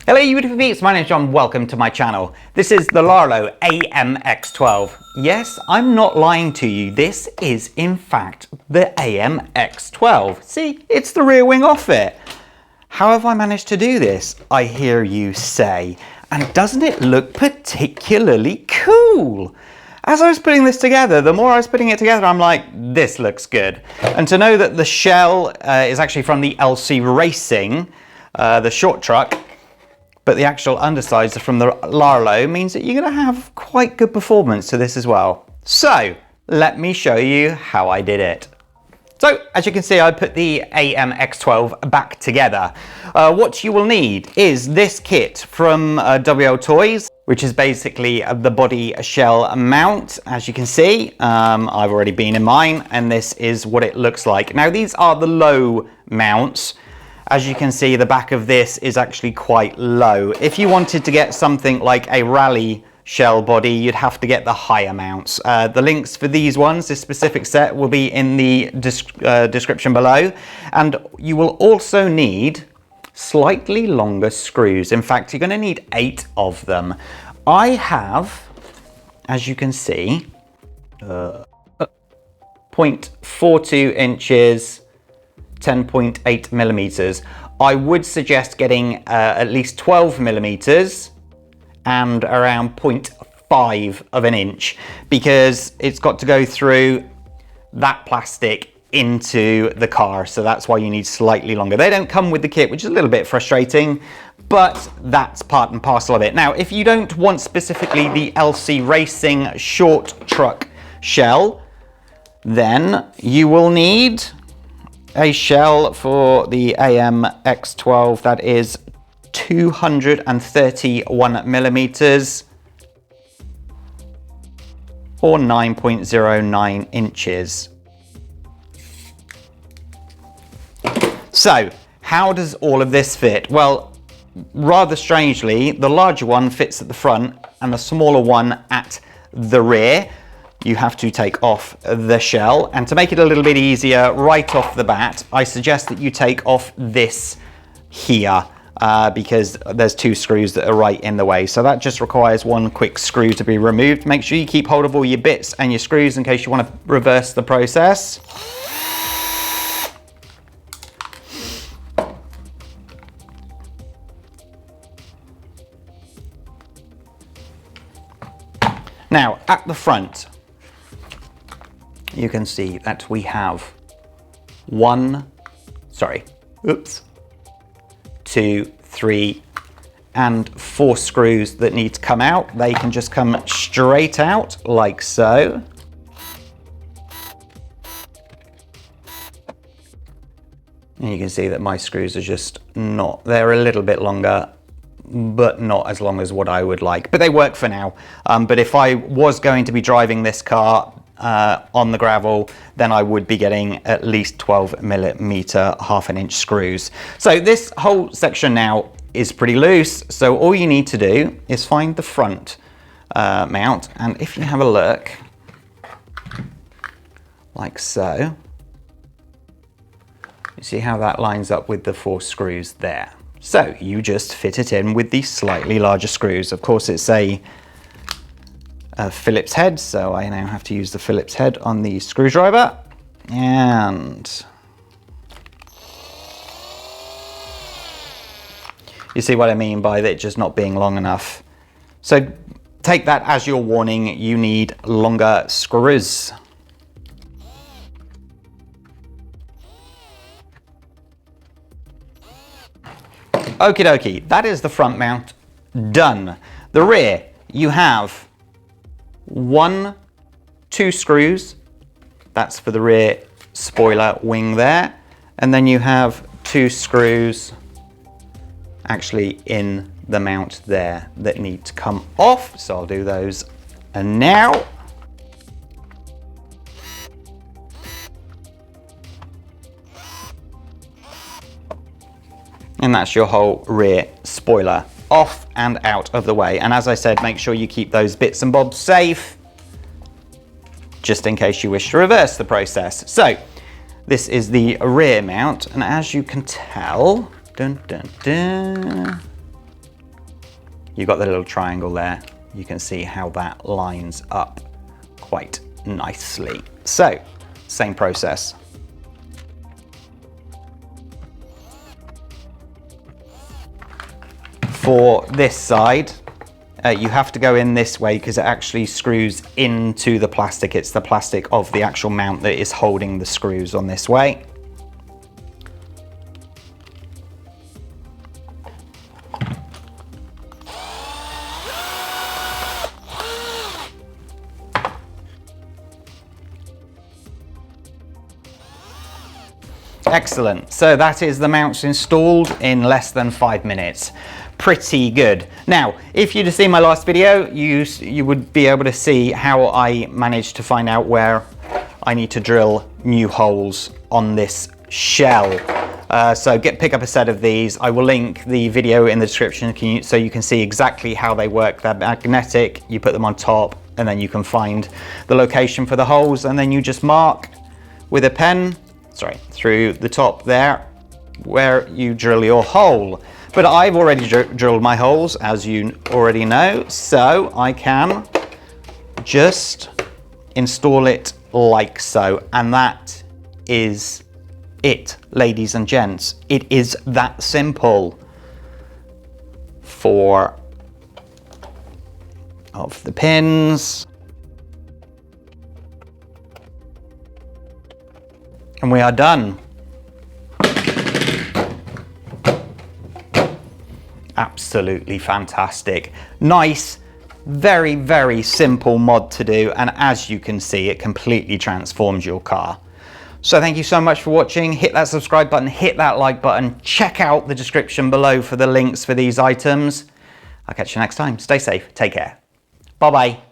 Hello YouTube peeps, my name is John, welcome to my channel. This is the Larlo AMX12. Yes, I'm not lying to you, this is in fact the AMX12. See, it's the rear wing off it. How have I managed to do this, I hear you say? And doesn't it look particularly cool? As I was putting this together, the more I was putting it together, I'm like, this looks good. And to know that the shell is actually from the LC Racing, the short truck, but the actual undersides are from the Larlo means that you're going to have quite good performance to this as well. So let me show you how I did it. So as you can see, I put the AMX12 back together. What you will need is this kit from WL Toys, which is basically the body shell mount. As you can see, I've already been in mine, and this is what it looks like. Now these are the low mounts. As you can see, the back of this is actually quite low. If you wanted to get something like a rally shell body, you'd have to get the higher mounts. The links for these ones, this specific set, will be in the description below. And you will also need slightly longer screws. In fact, you're going to need 8 of them. I have, as you can see, 0.42 inches, 10.8 millimeters. I would suggest getting at least 12 millimeters and around 0.5 of an inch, because it's got to go through that plastic into the car, so that's why you need slightly longer. They don't come with the kit, which is a little bit frustrating, but that's part and parcel of it. Now, if you don't want specifically the LC Racing short truck shell, then you will need a shell for the AMX12 that is 231 millimeters or 9.09 inches. So how does all of this fit? Well, rather strangely, the larger one fits at the front and the smaller one at the rear. You have to take off the shell, and to make it a little bit easier right off the bat, I suggest that you take off this here because there's 2 screws that are right in the way. So that just requires 1 quick screw to be removed. Make sure you keep hold of all your bits and your screws in case you want to reverse the process. Now at the front, you can see that we have 2, 3, and 4 screws that need to come out. They can just come straight out like so. And you can see that my screws are just not, they're a little bit longer, but not as long as what I would like. But they work for now. But if I was going to be driving this car on the gravel, then I would be getting at least 12 millimeter ½ inch screws. So this whole section now is pretty loose, so all you need to do is find the front mount, and if you have a look like so, you see how that lines up with the 4 screws there. So you just fit it in with the slightly larger screws. Of course, it's a Phillips head, so I now have to use the Phillips head on the screwdriver, and you see what I mean by it just not being long enough. So take that as your warning, you need longer screws. Okie dokie, that is the front mount done. The rear, you have 2 screws, that's for the rear spoiler wing there, and then you have 2 screws actually in the mount there that need to come off, so I'll do those now. And that's your whole rear spoiler off and out of the way. And as I said, make sure you keep those bits and bobs safe, just in case you wish to reverse the process. So this is the rear mount, and as you can tell, dun, dun, dun, you've got the little triangle there. You can see how that lines up quite nicely. So, same process. For this side, you have to go in this way because it actually screws into the plastic. It's the plastic of the actual mount that is holding the screws on this way. Excellent. So that is the mounts installed in less than 5 minutes. Pretty good. Now, if you'd have seen my last video, you would be able to see how I managed to find out where I need to drill new holes on this shell. So pick up a set of these. I will link the video in the description so you can see exactly how they work. They're magnetic, you put them on top, and then you can find the location for the holes, and then you just mark with a pen, through the top there, where you drill your hole. But I've already drilled my holes, as you already know, so I can just install it like so. And that is it, ladies and gents. It is that simple. 4 of the pins. And we are done. Absolutely fantastic. Nice, very, very simple mod to do. And as you can see, it completely transforms your car. So thank you so much for watching. Hit that subscribe button, hit that like button. Check out the description below for the links for these items. I'll catch you next time. Stay safe. Take care. Bye-bye.